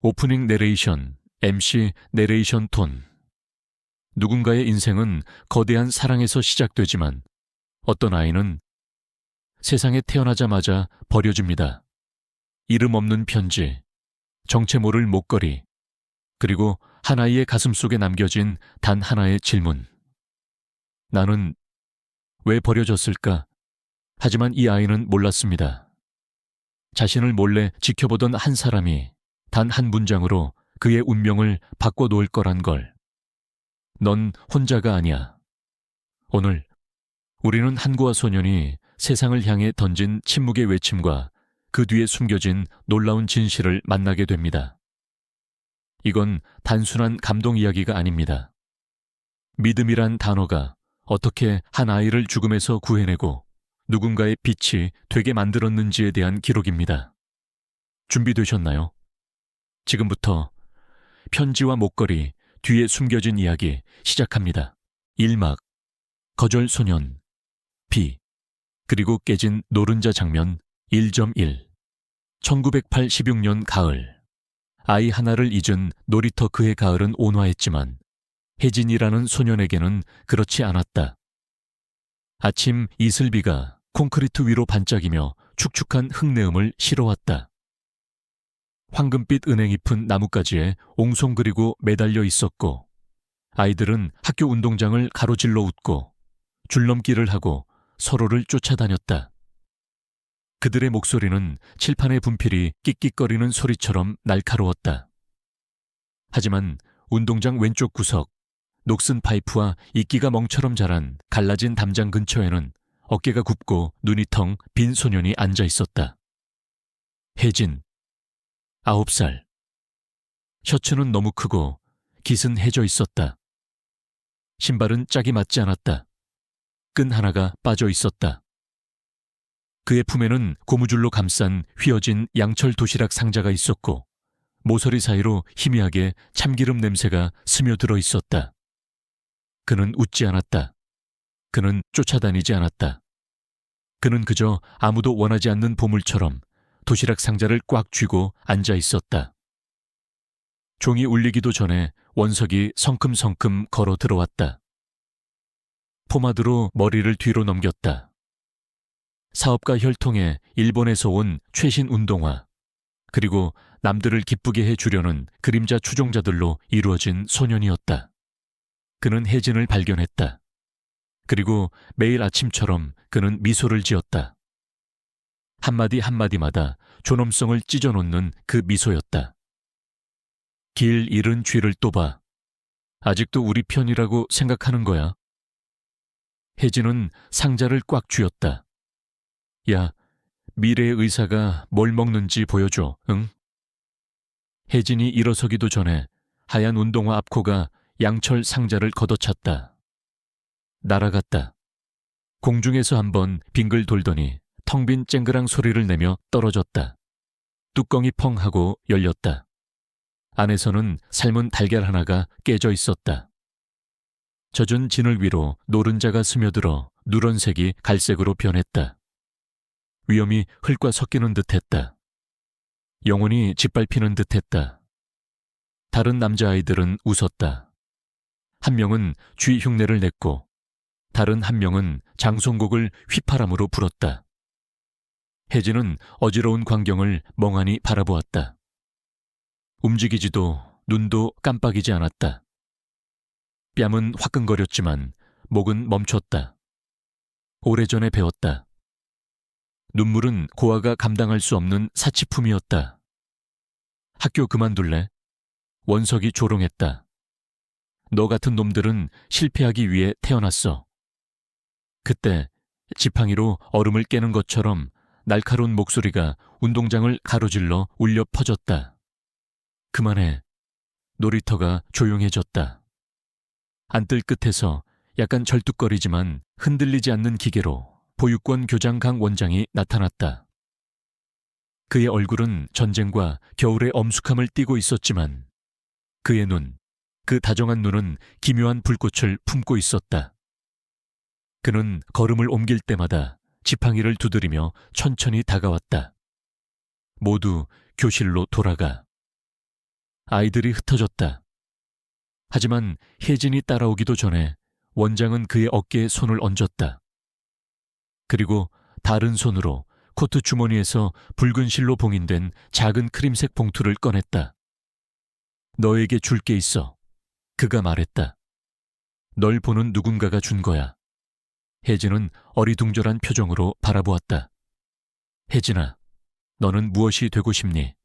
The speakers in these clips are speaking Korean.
오프닝 내레이션, MC 내레이션 톤. 누군가의 인생은 거대한 사랑에서 시작되지만 어떤 아이는 세상에 태어나자마자 버려집니다. 이름 없는 편지, 정체 모를 목걸이, 그리고 한 아이의 가슴 속에 남겨진 단 하나의 질문. 나는 왜 버려졌을까? 하지만 이 아이는 몰랐습니다. 자신을 몰래 지켜보던 한 사람이 단 한 문장으로 그의 운명을 바꿔놓을 거란 걸. 넌 혼자가 아니야. 오늘 우리는 한고아 소년이 세상을 향해 던진 침묵의 외침과 그 뒤에 숨겨진 놀라운 진실을 만나게 됩니다. 이건 단순한 감동 이야기가 아닙니다. 믿음이란 단어가 어떻게 한 아이를 죽음에서 구해내고 누군가의 빛이 되게 만들었는지에 대한 기록입니다. 준비되셨나요? 지금부터 편지와 목걸이 뒤에 숨겨진 이야기 시작합니다. 1막, 거절소년, 비, 그리고 깨진 노른자 장면 1.1. 1986년 가을. 아이 하나를 잊은 놀이터 그의 가을은 온화했지만 혜진이라는 소년에게는 그렇지 않았다. 아침 이슬비가 콘크리트 위로 반짝이며 축축한 흙내음을 실어왔다. 황금빛 은행잎은 나뭇가지에 옹송그리고 매달려 있었고 아이들은 학교 운동장을 가로질러 웃고 줄넘기를 하고 서로를 쫓아다녔다. 그들의 목소리는 칠판의 분필이 끽끽거리는 소리처럼 날카로웠다. 하지만 운동장 왼쪽 구석, 녹슨 파이프와 이끼가 멍처럼 자란 갈라진 담장 근처에는 어깨가 굽고 눈이 텅 빈 소년이 앉아 있었다. 혜진, 9살. 셔츠는 너무 크고 깃은 해져 있었다. 신발은 짝이 맞지 않았다. 끈 하나가 빠져 있었다. 그의 품에는 고무줄로 감싼 휘어진 양철 도시락 상자가 있었고 모서리 사이로 희미하게 참기름 냄새가 스며들어 있었다. 그는 웃지 않았다. 그는 쫓아다니지 않았다. 그는 그저 아무도 원하지 않는 보물처럼 도시락 상자를 꽉 쥐고 앉아 있었다. 종이 울리기도 전에 원석이 성큼성큼 걸어 들어왔다. 포마드로 머리를 뒤로 넘겼다. 사업가 혈통에 일본에서 온 최신 운동화, 그리고 남들을 기쁘게 해주려는 그림자 추종자들로 이루어진 소년이었다. 그는 혜진을 발견했다. 그리고 매일 아침처럼 그는 미소를 지었다. 한마디 한마디마다 존엄성을 찢어놓는 그 미소였다. 길 잃은 쥐를 또 봐. 아직도 우리 편이라고 생각하는 거야. 혜진은 상자를 꽉 쥐었다. 야, 미래의 의사가 뭘 먹는지 보여줘, 응? 혜진이 일어서기도 전에 하얀 운동화 앞코가 양철 상자를 걷어찼다. 날아갔다. 공중에서 한번 빙글 돌더니 텅 빈 쨍그랑 소리를 내며 떨어졌다. 뚜껑이 펑 하고 열렸다. 안에서는 삶은 달걀 하나가 깨져 있었다. 젖은 진을 위로 노른자가 스며들어 누런색이 갈색으로 변했다. 위험이 흙과 섞이는 듯했다. 영혼이 짓밟히는 듯했다. 다른 남자아이들은 웃었다. 한 명은 쥐 흉내를 냈고 다른 한 명은 장송곡을 휘파람으로 불었다. 혜진은 어지러운 광경을 멍하니 바라보았다. 움직이지도 눈도 깜빡이지 않았다. 뺨은 화끈거렸지만 목은 멈췄다. 오래전에 배웠다. 눈물은 고아가 감당할 수 없는 사치품이었다. 학교 그만둘래? 원석이 조롱했다. 너 같은 놈들은 실패하기 위해 태어났어. 그때 지팡이로 얼음을 깨는 것처럼 날카로운 목소리가 운동장을 가로질러 울려 퍼졌다. 그만해. 놀이터가 조용해졌다. 안뜰 끝에서 약간 절뚝거리지만 흔들리지 않는 기계로 보육권 교장 강 원장이 나타났다. 그의 얼굴은 전쟁과 겨울의 엄숙함을 띠고 있었지만 그의 눈, 그 다정한 눈은 기묘한 불꽃을 품고 있었다. 그는 걸음을 옮길 때마다 지팡이를 두드리며 천천히 다가왔다. 모두 교실로 돌아가. 아이들이 흩어졌다. 하지만 혜진이 따라오기도 전에 원장은 그의 어깨에 손을 얹었다. 그리고 다른 손으로 코트 주머니에서 붉은 실로 봉인된 작은 크림색 봉투를 꺼냈다. 너에게 줄 게 있어. 그가 말했다. 널 보는 누군가가 준 거야. 혜진은 어리둥절한 표정으로 바라보았다. 혜진아, 너는 무엇이 되고 싶니?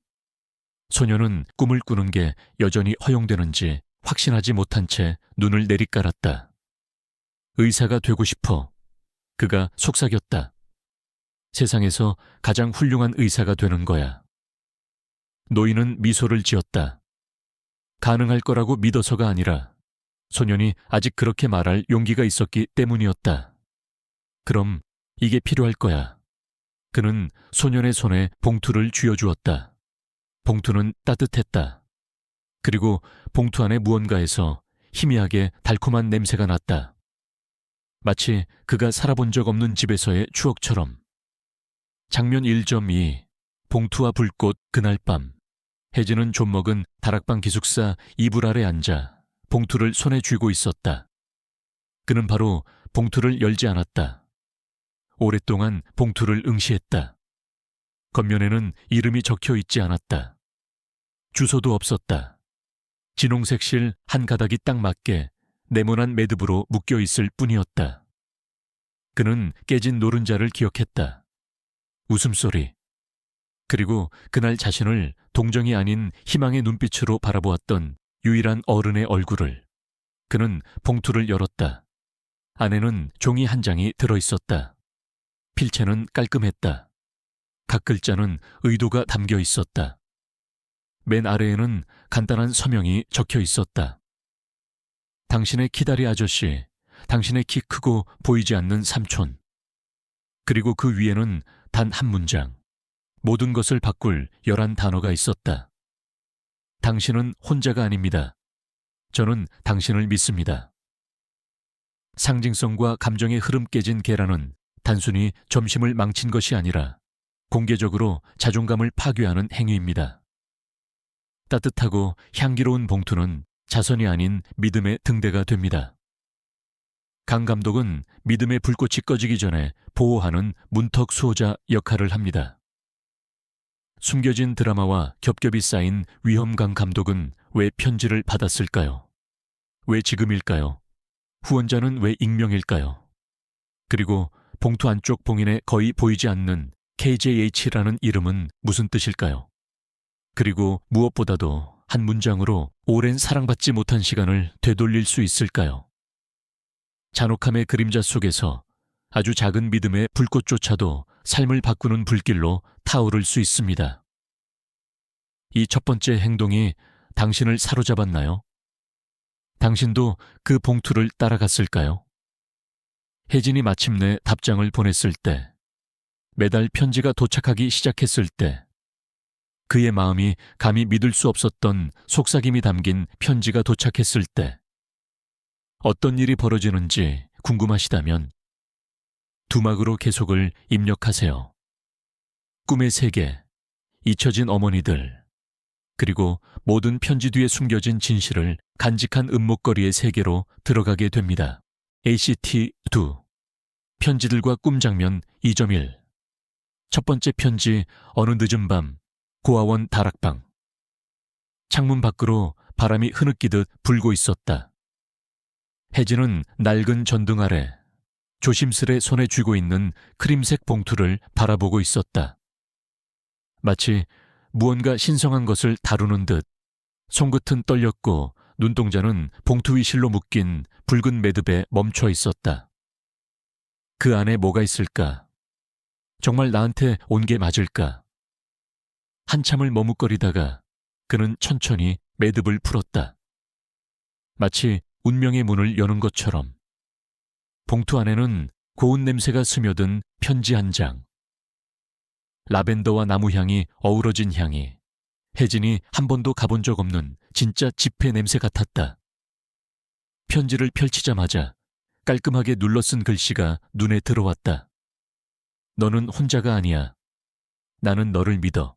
소녀는 꿈을 꾸는 게 여전히 허용되는지 확신하지 못한 채 눈을 내리깔았다. 의사가 되고 싶어. 그가 속삭였다. 세상에서 가장 훌륭한 의사가 되는 거야. 노인은 미소를 지었다. 가능할 거라고 믿어서가 아니라 소년이 아직 그렇게 말할 용기가 있었기 때문이었다. 그럼 이게 필요할 거야. 그는 소년의 손에 봉투를 쥐어주었다. 봉투는 따뜻했다. 그리고 봉투 안에 무언가에서 희미하게 달콤한 냄새가 났다. 마치 그가 살아본 적 없는 집에서의 추억처럼. 장면 1.2 봉투와 불꽃 그날 밤 혜진은 좀 먹은 다락방 기숙사 이불 아래 앉아 봉투를 손에 쥐고 있었다. 그는 바로 봉투를 열지 않았다. 오랫동안 봉투를 응시했다. 겉면에는 이름이 적혀 있지 않았다. 주소도 없었다. 진홍색 실 한 가닥이 딱 맞게 네모난 매듭으로 묶여 있을 뿐이었다. 그는 깨진 노른자를 기억했다. 웃음소리. 그리고 그날 자신을 동정이 아닌 희망의 눈빛으로 바라보았던 유일한 어른의 얼굴을. 그는 봉투를 열었다. 안에는 종이 한 장이 들어있었다. 필체는 깔끔했다. 각 글자는 의도가 담겨 있었다. 맨 아래에는 간단한 서명이 적혀 있었다. 당신의 키다리 아저씨, 당신의 키 크고 보이지 않는 삼촌. 그리고 그 위에는 단 한 문장. 모든 것을 바꿀 11단어가 있었다. 당신은 혼자가 아닙니다. 저는 당신을 믿습니다. 상징성과 감정의 흐름 깨진 계란은 단순히 점심을 망친 것이 아니라 공개적으로 자존감을 파괴하는 행위입니다. 따뜻하고 향기로운 봉투는 자선이 아닌 믿음의 등대가 됩니다. 강 감독은 믿음의 불꽃이 꺼지기 전에 보호하는 문턱 수호자 역할을 합니다. 숨겨진 드라마와 겹겹이 쌓인 위험강 감독은 왜 편지를 받았을까요? 왜 지금일까요? 후원자는 왜 익명일까요? 그리고 봉투 안쪽 봉인에 거의 보이지 않는 KJH라는 이름은 무슨 뜻일까요? 그리고 무엇보다도 한 문장으로 오랜 사랑받지 못한 시간을 되돌릴 수 있을까요? 잔혹함의 그림자 속에서 아주 작은 믿음의 불꽃조차도 삶을 바꾸는 불길로 타오를 수 있습니다. 이 첫 번째 행동이 당신을 사로잡았나요? 당신도 그 봉투를 따라갔을까요? 혜진이 마침내 답장을 보냈을 때, 매달 편지가 도착하기 시작했을 때, 그의 마음이 감히 믿을 수 없었던 속삭임이 담긴 편지가 도착했을 때, 어떤 일이 벌어지는지 궁금하시다면 두막으로 계속을 입력하세요. 꿈의 세계, 잊혀진 어머니들, 그리고 모든 편지 뒤에 숨겨진 진실을 간직한 음목거리의 세계로 들어가게 됩니다. ACT2 편지들과 꿈 장면 2.1 첫 번째 편지 어느 늦은 밤 고아원 다락방. 창문 밖으로 바람이 흐느끼듯 불고 있었다. 혜진은 낡은 전등 아래 조심스레 손에 쥐고 있는 크림색 봉투를 바라보고 있었다. 마치 무언가 신성한 것을 다루는 듯 손끝은 떨렸고 눈동자는 봉투 위실로 묶인 붉은 매듭에 멈춰 있었다. 그 안에 뭐가 있을까? 정말 나한테 온 게 맞을까? 한참을 머뭇거리다가 그는 천천히 매듭을 풀었다. 마치 운명의 문을 여는 것처럼. 봉투 안에는 고운 냄새가 스며든 편지 한 장. 라벤더와 나무 향이 어우러진 향이 혜진이 한 번도 가본 적 없는 진짜 지폐 냄새 같았다. 편지를 펼치자마자 깔끔하게 눌러쓴 글씨가 눈에 들어왔다. 너는 혼자가 아니야. 나는 너를 믿어.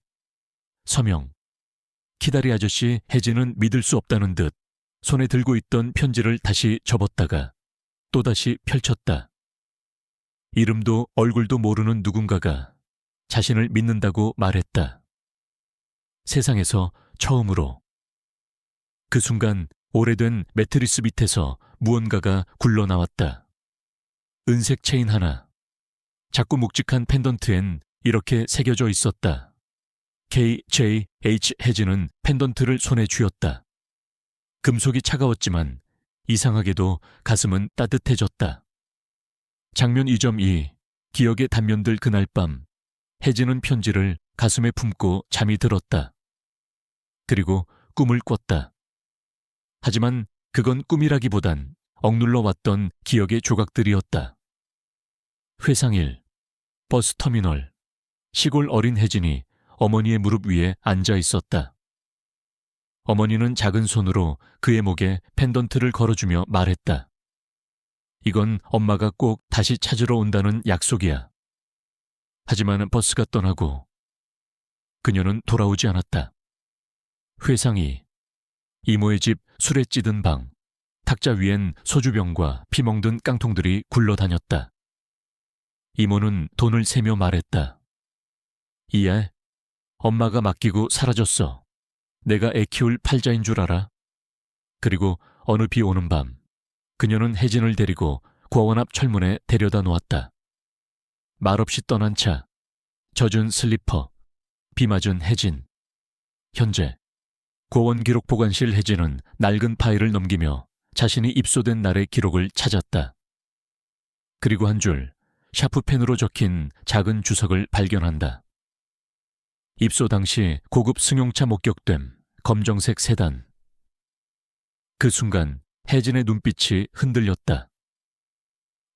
서명. 키다리 아저씨 혜진은 믿을 수 없다는 듯 손에 들고 있던 편지를 다시 접었다가 또다시 펼쳤다. 이름도 얼굴도 모르는 누군가가 자신을 믿는다고 말했다. 세상에서 처음으로. 그 순간 오래된 매트리스 밑에서 무언가가 굴러나왔다. 은색 체인 하나. 작고 묵직한 펜던트엔 이렇게 새겨져 있었다. KJH 혜진은 펜던트를 손에 쥐었다. 금속이 차가웠지만 이상하게도 가슴은 따뜻해졌다. 장면 2.2 기억의 단면들. 그날 밤 혜진은 편지를 가슴에 품고 잠이 들었다. 그리고 꿈을 꿨다. 하지만 그건 꿈이라기보단 억눌러 왔던 기억의 조각들이었다. 회상일, 버스터미널, 시골 어린 혜진이 어머니의 무릎 위에 앉아 있었다. 어머니는 작은 손으로 그의 목에 펜던트를 걸어주며 말했다. 이건 엄마가 꼭 다시 찾으러 온다는 약속이야. 하지만 버스가 떠나고 그녀는 돌아오지 않았다. 회상이 이모의 집 술에 찌든 방, 탁자 위엔 소주병과 피 멍든 깡통들이 굴러다녔다. 이모는 돈을 세며 말했다. 이애, 엄마가 맡기고 사라졌어. 내가 애 키울 팔자인 줄 알아? 그리고 어느 비 오는 밤, 그녀는 혜진을 데리고 고원 앞 철문에 데려다 놓았다. 말없이 떠난 차, 젖은 슬리퍼, 비 맞은 혜진. 현재 고원 기록 보관실. 혜진은 낡은 파일을 넘기며 자신이 입소된 날의 기록을 찾았다. 그리고 한 줄 샤프펜으로 적힌 작은 주석을 발견한다. 입소 당시 고급 승용차 목격됨, 검정색 세단. 그 순간 혜진의 눈빛이 흔들렸다.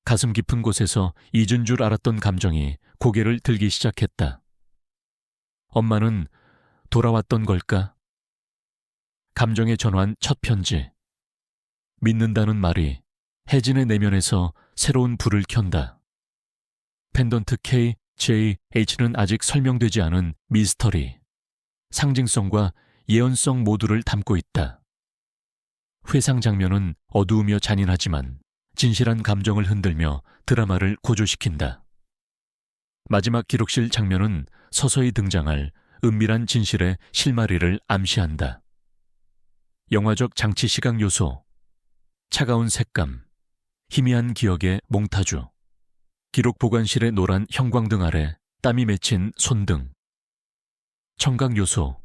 가슴 깊은 곳에서 잊은 줄 알았던 감정이 고개를 들기 시작했다. 엄마는 돌아왔던 걸까? 감정에 전환 첫 편지. 믿는다는 말이 혜진의 내면에서 새로운 불을 켠다. 펜던트 KJH는 아직 설명되지 않은 미스터리, 상징성과 예언성 모두를 담고 있다. 회상 장면은 어두우며 잔인하지만 진실한 감정을 흔들며 드라마를 고조시킨다. 마지막 기록실 장면은 서서히 등장할 은밀한 진실의 실마리를 암시한다. 영화적 장치 시각 요소, 차가운 색감, 희미한 기억의 몽타주, 기록 보관실의 노란 형광등 아래 땀이 맺힌 손등, 청각 요소,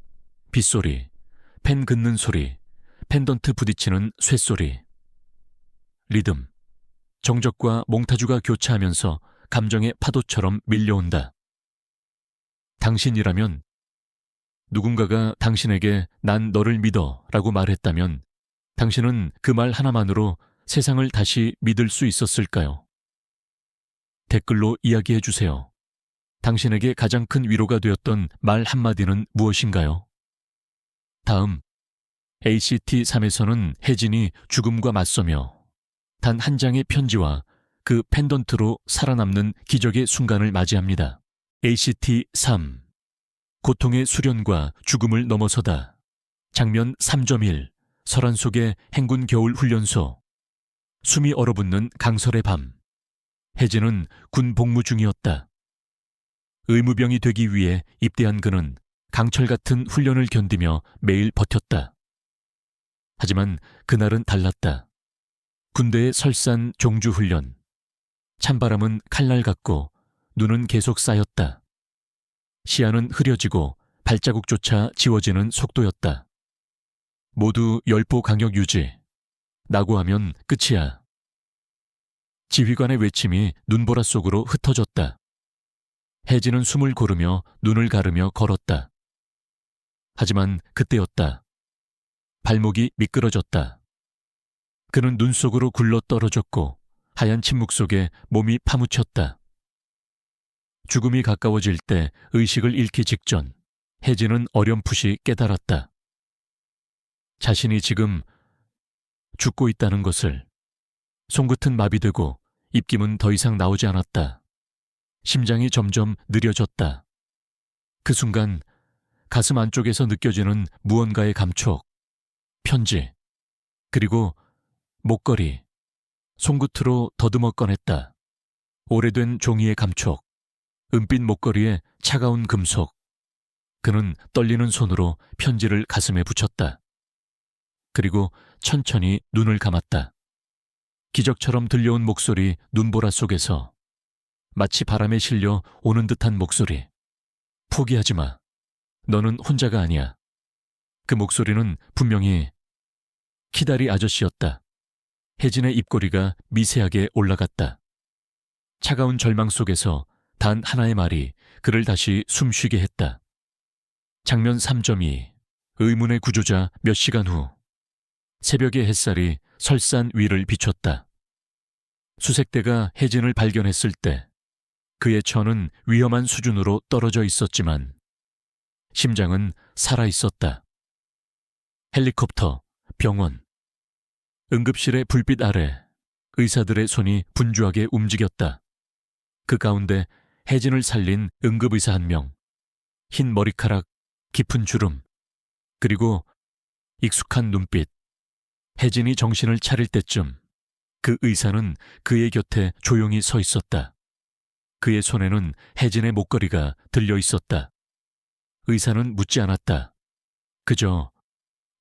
빗소리, 펜 긋는 소리, 펜던트 부딪히는 쇳소리, 리듬, 정적과 몽타주가 교차하면서 감정의 파도처럼 밀려온다. 당신이라면 누군가가 당신에게 난 너를 믿어 라고 말했다면 당신은 그 말 하나만으로 세상을 다시 믿을 수 있었을까요? 댓글로 이야기해 주세요. 당신에게 가장 큰 위로가 되었던 말 한마디는 무엇인가요? 다음, ACT3에서는 혜진이 죽음과 맞서며 단 한 장의 편지와 그 펜던트로 살아남는 기적의 순간을 맞이합니다. ACT3 고통의 수련과 죽음을 넘어서다. 장면 3.1 설안 속의 행군 겨울 훈련소. 숨이 얼어붙는 강설의 밤. 혜진은 군 복무 중이었다. 의무병이 되기 위해 입대한 그는 강철 같은 훈련을 견디며 매일 버텼다. 하지만 그날은 달랐다. 군대의 설산 종주훈련. 찬바람은 칼날 같고 눈은 계속 쌓였다. 시야는 흐려지고 발자국조차 지워지는 속도였다. 모두 열포 강력 유지. 낙오하면 끝이야. 지휘관의 외침이 눈보라 속으로 흩어졌다. 혜진은 숨을 고르며 눈을 가르며 걸었다. 하지만 그때였다. 발목이 미끄러졌다. 그는 눈 속으로 굴러 떨어졌고 하얀 침묵 속에 몸이 파묻혔다. 죽음이 가까워질 때 의식을 잃기 직전 혜진은 어렴풋이 깨달았다. 자신이 지금 죽고 있다는 것을. 손끝은 마비되고 입김은 더 이상 나오지 않았다. 심장이 점점 느려졌다. 그 순간 가슴 안쪽에서 느껴지는 무언가의 감촉, 편지, 그리고 목걸이, 손끝으로 더듬어 꺼냈다. 오래된 종이의 감촉, 은빛 목걸이에 차가운 금속. 그는 떨리는 손으로 편지를 가슴에 붙였다. 그리고 천천히 눈을 감았다. 기적처럼 들려온 목소리 눈보라 속에서 마치 바람에 실려 오는 듯한 목소리. 포기하지 마. 너는 혼자가 아니야. 그 목소리는 분명히 키다리 아저씨였다. 혜진의 입꼬리가 미세하게 올라갔다. 차가운 절망 속에서 단 하나의 말이 그를 다시 숨쉬게 했다. 장면 3.2 의문의 구조자 몇 시간 후 새벽의 햇살이 설산 위를 비췄다. 수색대가 혜진을 발견했을 때 그의 처는 위험한 수준으로 떨어져 있었지만 심장은 살아있었다. 헬리콥터, 병원, 응급실의 불빛 아래 의사들의 손이 분주하게 움직였다. 그 가운데 혜진을 살린 응급의사 한 명, 흰 머리카락, 깊은 주름, 그리고 익숙한 눈빛. 혜진이 정신을 차릴 때쯤 그 의사는 그의 곁에 조용히 서 있었다. 그의 손에는 혜진의 목걸이가 들려 있었다. 의사는 묻지 않았다. 그저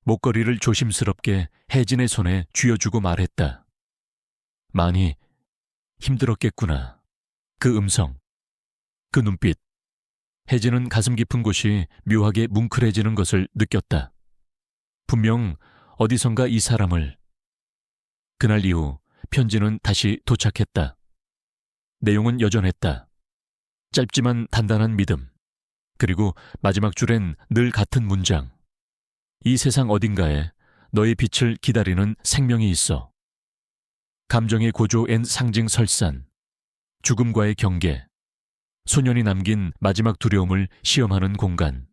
목걸이를 조심스럽게 혜진의 손에 쥐어주고 말했다. 많이 힘들었겠구나. 그 음성, 그 눈빛. 혜진은 가슴 깊은 곳이 묘하게 뭉클해지는 것을 느꼈다. 분명 어디선가 이 사람을. 그날 이후 편지는 다시 도착했다. 내용은 여전했다. 짧지만 단단한 믿음. 그리고 마지막 줄엔 늘 같은 문장. 이 세상 어딘가에 너의 빛을 기다리는 생명이 있어. 감정의 고조 앤 상징 설산. 죽음과의 경계. 소년이 남긴 마지막 두려움을 시험하는 공간.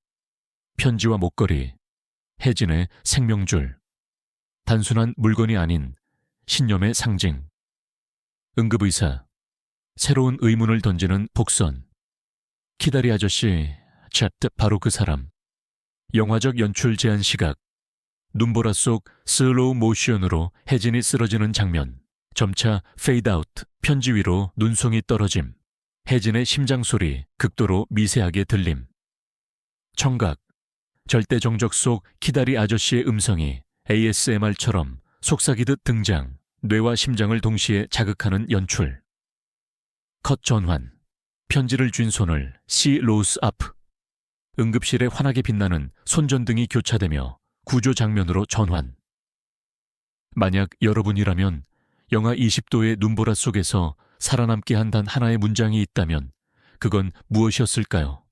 편지와 목걸이. 혜진의 생명줄. 단순한 물건이 아닌 신념의 상징. 응급의사. 새로운 의문을 던지는 복선. 키다리 아저씨, 챕트 바로 그 사람. 영화적 연출 제한 시각. 눈보라 속 슬로우 모션으로 혜진이 쓰러지는 장면. 점차 페이드 아웃, 편지 위로 눈송이 떨어짐. 혜진의 심장 소리 극도로 미세하게 들림. 청각, 절대 정적 속 키다리 아저씨의 음성이 ASMR처럼 속삭이듯 등장. 뇌와 심장을 동시에 자극하는 연출. 컷 전환. 편지를 쥔 손을 시 로스 앞. 응급실에 환하게 빛나는 손전등이 교차되며 구조 장면으로 전환. 만약 여러분이라면 영하 20도의 눈보라 속에서 살아남게 한 단 하나의 문장이 있다면 그건 무엇이었을까요?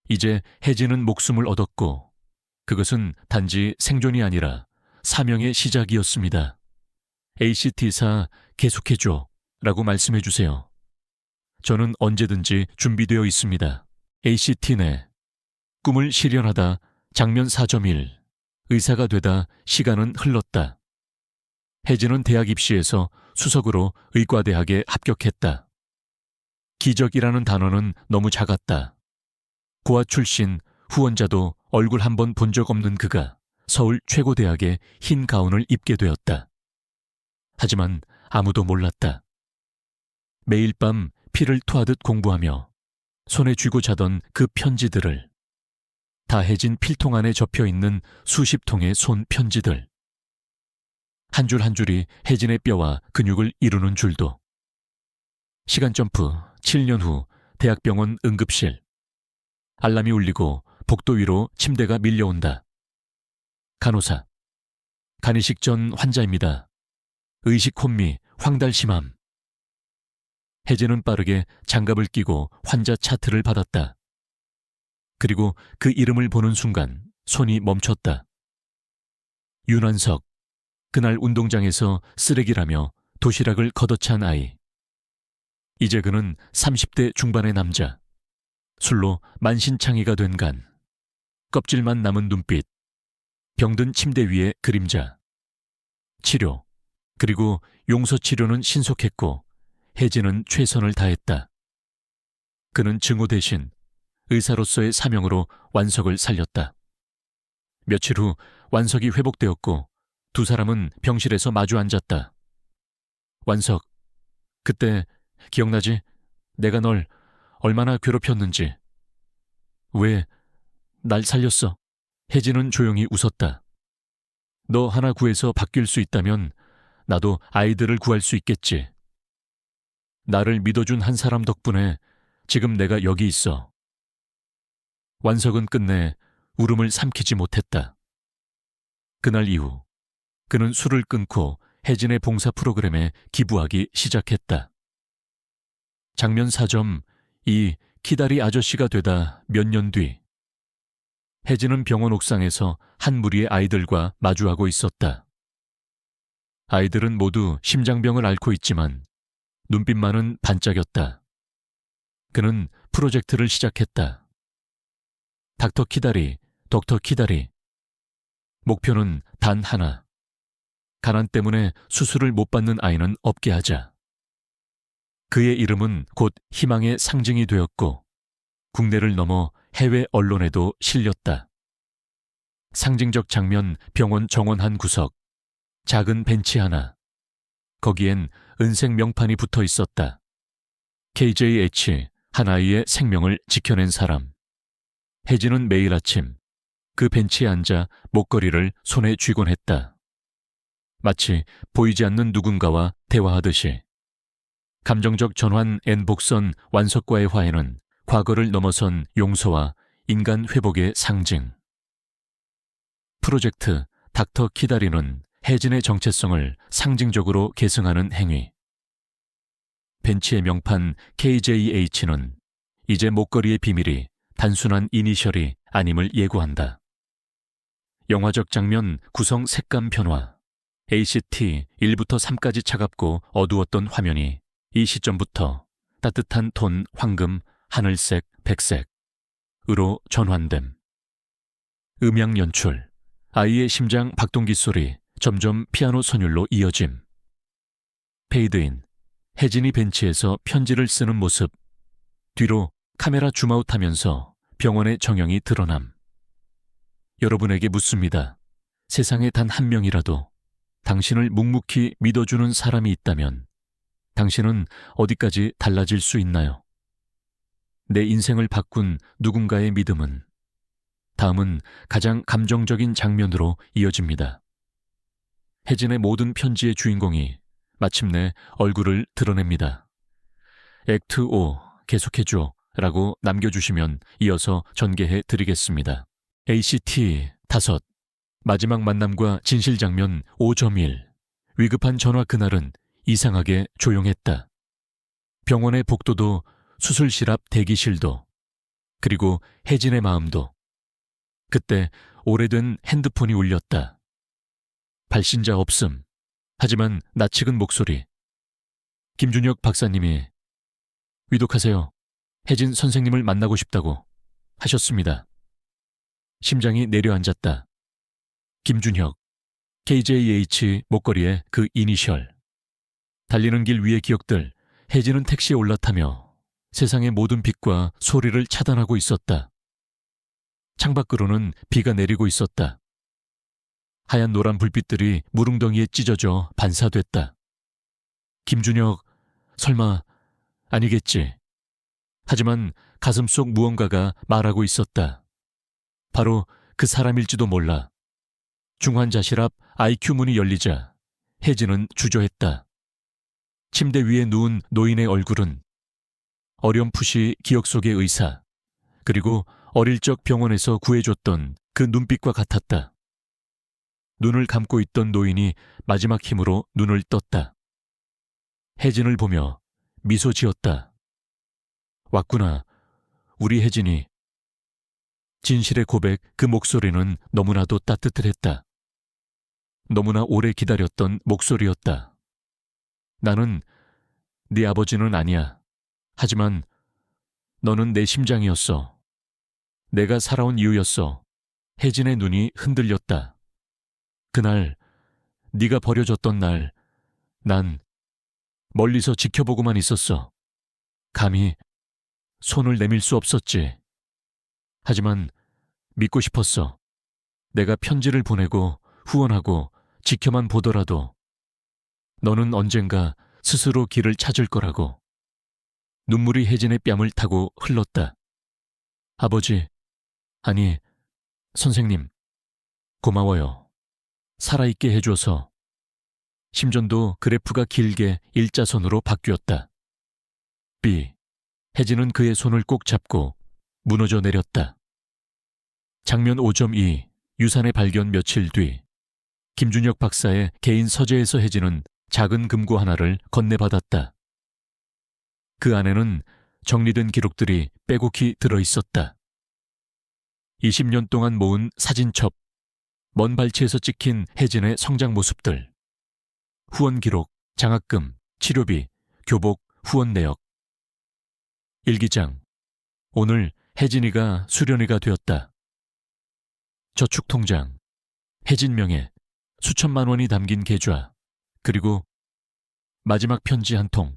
이제 혜진은 목숨을 얻었고 그것은 단지 생존이 아니라 사명의 시작이었습니다. ACT사 계속해줘 라고 말씀해 주세요. 저는 언제든지 준비되어 있습니다. ACT네. 꿈을 실현하다 장면 4.1 의사가 되다 시간은 흘렀다. 혜진은 대학 입시에서 수석으로 의과대학에 합격했다. 기적이라는 단어는 너무 작았다. 고아 출신 후원자도 얼굴 한 번 본 적 없는 그가 서울 최고대학의 흰 가운을 입게 되었다. 하지만 아무도 몰랐다. 매일 밤 피를 토하듯 공부하며 손에 쥐고 자던 그 편지들을, 다 혜진 필통 안에 접혀있는 수십 통의 손 편지들. 한 줄 한 줄이 혜진의 뼈와 근육을 이루는 줄도. 시간점프 7년 후 대학병원 응급실. 알람이 울리고 복도 위로 침대가 밀려온다. 간호사. 간이식 전 환자입니다. 의식 혼미, 황달심함. 혜진은 빠르게 장갑을 끼고 환자 차트를 받았다. 그리고 그 이름을 보는 순간 손이 멈췄다. 윤환석. 그날 운동장에서 쓰레기라며 도시락을 걷어찬 아이. 이제 그는 30대 중반의 남자. 술로 만신창이가 된 간. 껍질만 남은 눈빛. 병든 침대 위의 그림자. 치료. 그리고 용서 치료는 신속했고 혜진은 최선을 다했다. 그는 증오 대신 의사로서의 사명으로 완석을 살렸다. 며칠 후 완석이 회복되었고 두 사람은 병실에서 마주 앉았다. 완석, 그때 기억나지? 내가 널 얼마나 괴롭혔는지. 왜 날 살렸어? 혜진은 조용히 웃었다. 너 하나 구해서 바뀔 수 있다면 나도 아이들을 구할 수 있겠지. 나를 믿어준 한 사람 덕분에 지금 내가 여기 있어. 완석은 끝내 울음을 삼키지 못했다. 그날 이후 그는 술을 끊고 혜진의 봉사 프로그램에 기부하기 시작했다. 장면 4점 2. 키다리 아저씨가 되다 몇 년 뒤 혜진은 병원 옥상에서 한 무리의 아이들과 마주하고 있었다. 아이들은 모두 심장병을 앓고 있지만 눈빛만은 반짝였다. 그는 프로젝트를 시작했다. 닥터 키다리, 덕터 키다리. 목표는 단 하나. 가난 때문에 수술을 못 받는 아이는 없게 하자. 그의 이름은 곧 희망의 상징이 되었고 국내를 넘어 해외 언론에도 실렸다. 상징적 장면 병원 정원 한 구석, 작은 벤치 하나. 거기엔 은색 명판이 붙어 있었다. KJH, 한 아이의 생명을 지켜낸 사람. 혜진은 매일 아침 그 벤치에 앉아 목걸이를 손에 쥐곤 했다. 마치 보이지 않는 누군가와 대화하듯이. 감정적 전환 N 복선 완석과의 화해는 과거를 넘어선 용서와 인간 회복의 상징. 프로젝트 닥터 키다리는 혜진의 정체성을 상징적으로 계승하는 행위. 벤치의 명판 KJH는 이제 목걸이의 비밀이 단순한 이니셜이 아님을 예고한다. 영화적 장면 구성 색감 변화. ACT 1부터 3까지 차갑고 어두웠던 화면이 이 시점부터 따뜻한 톤 황금, 하늘색, 백색으로 전환됨. 음향 연출. 아이의 심장 박동기 소리 점점 피아노 선율로 이어짐. 페이드인. 혜진이 벤치에서 편지를 쓰는 모습. 뒤로 카메라 줌아웃하면서 병원의 정형이 드러남. 여러분에게 묻습니다. 세상에 단 한 명이라도 당신을 묵묵히 믿어주는 사람이 있다면 당신은 어디까지 달라질 수 있나요? 내 인생을 바꾼 누군가의 믿음은. 다음은 가장 감정적인 장면으로 이어집니다. 혜진의 모든 편지의 주인공이 마침내 얼굴을 드러냅니다. 액트 5 계속해줘 라고 남겨주시면 이어서 전개해 드리겠습니다. ACT 5 마지막 만남과 진실 장면 5.1 위급한 전화 그날은 이상하게 조용했다. 병원의 복도도 수술실 앞 대기실도 그리고 혜진의 마음도. 그때 오래된 핸드폰이 울렸다. 발신자 없음. 하지만 낯익은 목소리. 김준혁 박사님이 위독하세요. 혜진 선생님을 만나고 싶다고 하셨습니다. 심장이 내려앉았다. 김준혁, KJH 목걸이의 그 이니셜. 달리는 길 위의 기억들. 혜진은 택시에 올라타며 세상의 모든 빛과 소리를 차단하고 있었다. 창밖으로는 비가 내리고 있었다. 하얀 노란 불빛들이 무릉덩이에 찢어져 반사됐다. 김준혁, 설마 아니겠지. 하지만 가슴속 무언가가 말하고 있었다. 바로 그 사람일지도 몰라. 중환자실 앞 IQ 문이 열리자 혜진은 주저했다. 침대 위에 누운 노인의 얼굴은 어렴풋이 기억 속의 의사, 그리고 어릴 적 병원에서 구해줬던 그 눈빛과 같았다. 눈을 감고 있던 노인이 마지막 힘으로 눈을 떴다. 혜진을 보며 미소 지었다. 왔구나, 우리 혜진이. 진실의 고백, 그 목소리는 너무나도 따뜻했다. 너무나 오래 기다렸던 목소리였다. 나는 네 아버지는 아니야. 하지만 너는 내 심장이었어. 내가 살아온 이유였어. 혜진의 눈이 흔들렸다. 그날, 네가 버려졌던 날, 난 멀리서 지켜보고만 있었어. 감히 손을 내밀 수 없었지. 하지만 믿고 싶었어. 내가 편지를 보내고 후원하고 지켜만 보더라도 너는 언젠가 스스로 길을 찾을 거라고. 눈물이 혜진의 뺨을 타고 흘렀다. 아버지, 아니, 선생님, 고마워요. 살아있게 해줘서. 심전도 그래프가 길게 일자선으로 바뀌었다. B. 혜진은 그의 손을 꼭 잡고 무너져 내렸다. 장면 5.2 유산의 발견 며칠 뒤 김준혁 박사의 개인 서재에서 혜진은 작은 금고 하나를 건네받았다. 그 안에는 정리된 기록들이 빼곡히 들어있었다. 20년 동안 모은 사진첩, 먼 발치에서 찍힌 혜진의 성장 모습들, 후원 기록, 장학금, 치료비, 교복, 후원 내역. 일기장. 오늘 혜진이가 수련회가 되었다. 저축통장. 혜진 명예, 수천만 원이 담긴 계좌. 그리고 마지막 편지 한 통.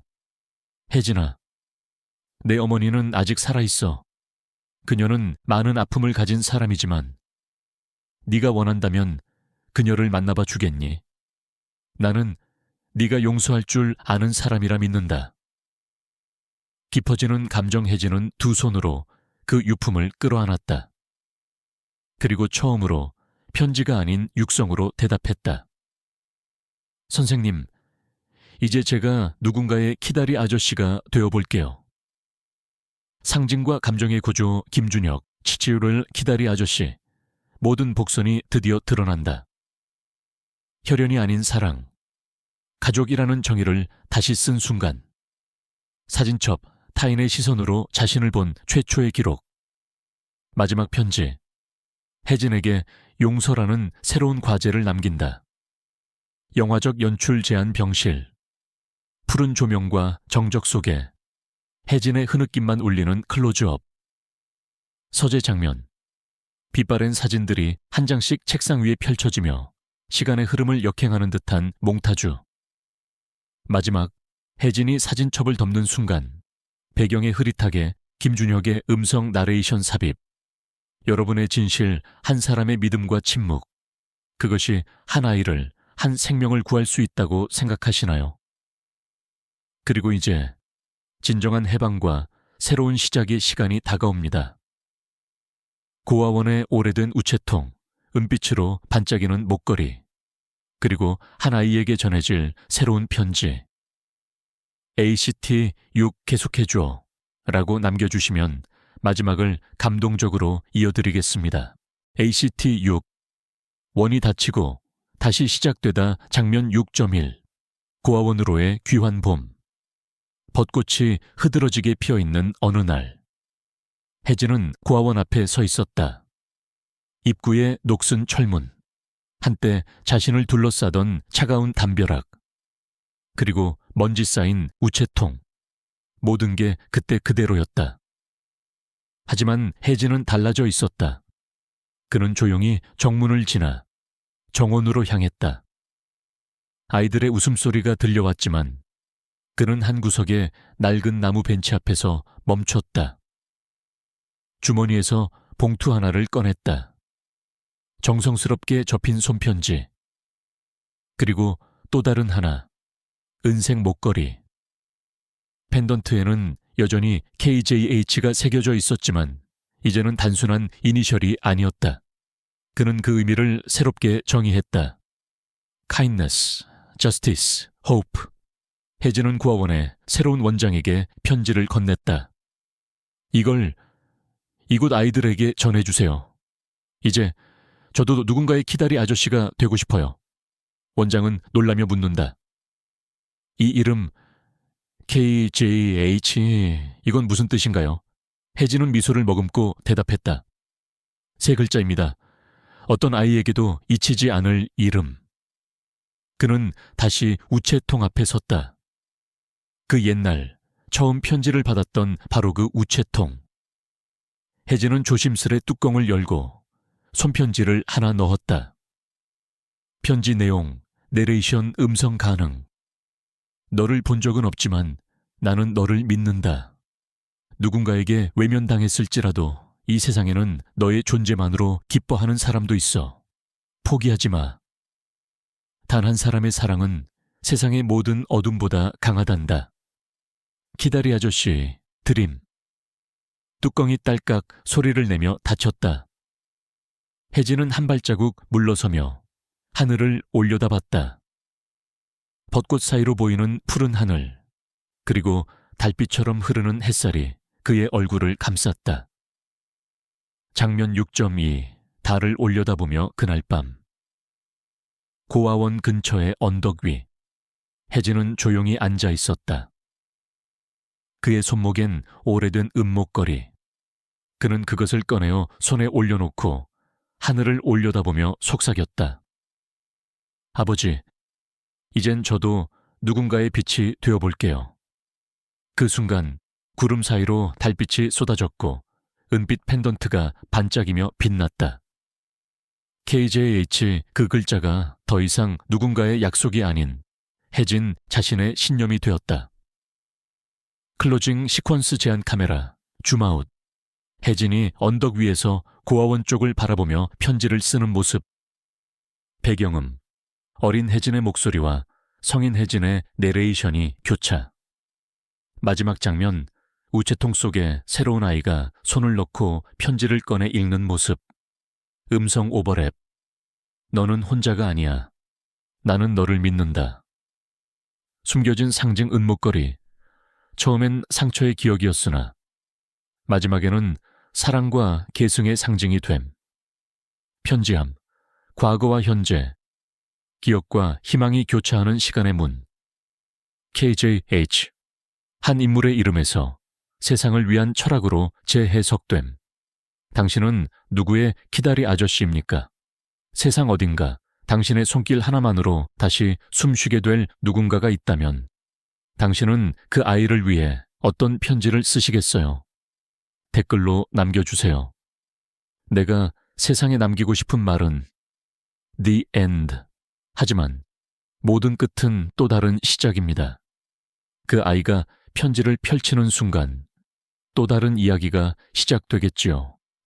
혜진아, 내 어머니는 아직 살아있어. 그녀는 많은 아픔을 가진 사람이지만 네가 원한다면 그녀를 만나봐 주겠니? 나는 네가 용서할 줄 아는 사람이라 믿는다. 깊어지는 감정 혜진은 두 손으로 그 유품을 끌어안았다. 그리고 처음으로 편지가 아닌 육성으로 대답했다. 선생님, 이제 제가 누군가의 키다리 아저씨가 되어볼게요. 상징과 감정의 구조 김준혁, 치치우를 키다리 아저씨. 모든 복선이 드디어 드러난다. 혈연이 아닌 사랑. 가족이라는 정의를 다시 쓴 순간. 사진첩, 타인의 시선으로 자신을 본 최초의 기록. 마지막 편지. 혜진에게 용서라는 새로운 과제를 남긴다. 영화적 연출 제한 병실. 푸른 조명과 정적 속에 혜진의 흐느낌만 울리는 클로즈업. 서재 장면. 빛바랜 사진들이 한 장씩 책상 위에 펼쳐지며 시간의 흐름을 역행하는 듯한 몽타주. 마지막, 혜진이 사진첩을 덮는 순간 배경에 흐릿하게 김준혁의 음성 나레이션 삽입. 여러분의 진실, 한 사람의 믿음과 침묵. 그것이 한 아이를, 한 생명을 구할 수 있다고 생각하시나요? 그리고 이제 진정한 해방과 새로운 시작의 시간이 다가옵니다. 고아원의 오래된 우체통, 은빛으로 반짝이는 목걸이, 그리고 한 아이에게 전해질 새로운 편지. ACT 6 계속해줘 라고 남겨주시면 마지막을 감동적으로 이어드리겠습니다. ACT 6. 원이 닫히고 다시 시작되다 장면 6.1. 고아원으로의 귀환 봄. 벚꽃이 흐드러지게 피어있는 어느 날. 혜진은 고아원 앞에 서 있었다. 입구에 녹슨 철문. 한때 자신을 둘러싸던 차가운 담벼락. 그리고 먼지 쌓인 우체통. 모든 게 그때 그대로였다. 하지만 혜진은 달라져 있었다. 그는 조용히 정문을 지나 정원으로 향했다. 아이들의 웃음소리가 들려왔지만 그는 한 구석의 낡은 나무 벤치 앞에서 멈췄다. 주머니에서 봉투 하나를 꺼냈다. 정성스럽게 접힌 손편지. 그리고 또 다른 하나, 은색 목걸이. 펜던트에는 여전히 KJH가 새겨져 있었지만 이제는 단순한 이니셜이 아니었다. 그는 그 의미를 새롭게 정의했다. Kindness, Justice, Hope. 혜진은 고아원의 새로운 원장에게 편지를 건넸다. 이걸 이곳 아이들에게 전해주세요. 이제 저도 누군가의 키다리 아저씨가 되고 싶어요. 원장은 놀라며 묻는다. 이 이름 KJH, 이건 무슨 뜻인가요? 혜진은 미소를 머금고 대답했다. 세 글자입니다. 어떤 아이에게도 잊히지 않을 이름. 그는 다시 우체통 앞에 섰다. 그 옛날 처음 편지를 받았던 바로 그 우체통. 혜진은 조심스레 뚜껑을 열고 손편지를 하나 넣었다. 편지 내용, 내레이션 음성 가능. 너를 본 적은 없지만 나는 너를 믿는다. 누군가에게 외면당했을지라도 이 세상에는 너의 존재만으로 기뻐하는 사람도 있어. 포기하지 마. 단 한 사람의 사랑은 세상의 모든 어둠보다 강하단다. 기다리 아저씨, 드림. 뚜껑이 딸깍 소리를 내며 닫혔다. 혜진은 한 발자국 물러서며 하늘을 올려다봤다. 벚꽃 사이로 보이는 푸른 하늘, 그리고 달빛처럼 흐르는 햇살이 그의 얼굴을 감쌌다. 장면 6.2 달을 올려다보며 그날 밤 고아원 근처의 언덕 위 혜진은 조용히 앉아 있었다. 그의 손목엔 오래된 은목걸이. 그는 그것을 꺼내어 손에 올려놓고 하늘을 올려다보며 속삭였다. 아버지, 이젠 저도 누군가의 빛이 되어볼게요. 그 순간 구름 사이로 달빛이 쏟아졌고 은빛 펜던트가 반짝이며 빛났다. KJH 그 글자가 더 이상 누군가의 약속이 아닌 혜진 자신의 신념이 되었다. 클로징 시퀀스 제한 카메라, 줌아웃. 혜진이 언덕 위에서 고아원 쪽을 바라보며 편지를 쓰는 모습. 배경음, 어린 혜진의 목소리와 성인 혜진의 내레이션이 교차. 마지막 장면, 우체통 속에 새로운 아이가 손을 넣고 편지를 꺼내 읽는 모습. 음성 오버랩. 너는 혼자가 아니야. 나는 너를 믿는다. 숨겨진 상징 은목걸이. 처음엔 상처의 기억이었으나 마지막에는 사랑과 계승의 상징이 됨. 편지함, 과거와 현재, 기억과 희망이 교차하는 시간의 문. KJH, 한 인물의 이름에서 세상을 위한 철학으로 재해석됨. 당신은 누구의 기다리 아저씨입니까? 세상 어딘가 당신의 손길 하나만으로 다시 숨쉬게 될 누군가가 있다면 당신은 그 아이를 위해 어떤 편지를 쓰시겠어요? 댓글로 남겨주세요. 내가 세상에 남기고 싶은 말은 The End. 하지만 모든 끝은 또 다른 시작입니다. 그 아이가 편지를 펼치는 순간 또 다른 이야기가 시작되겠지요.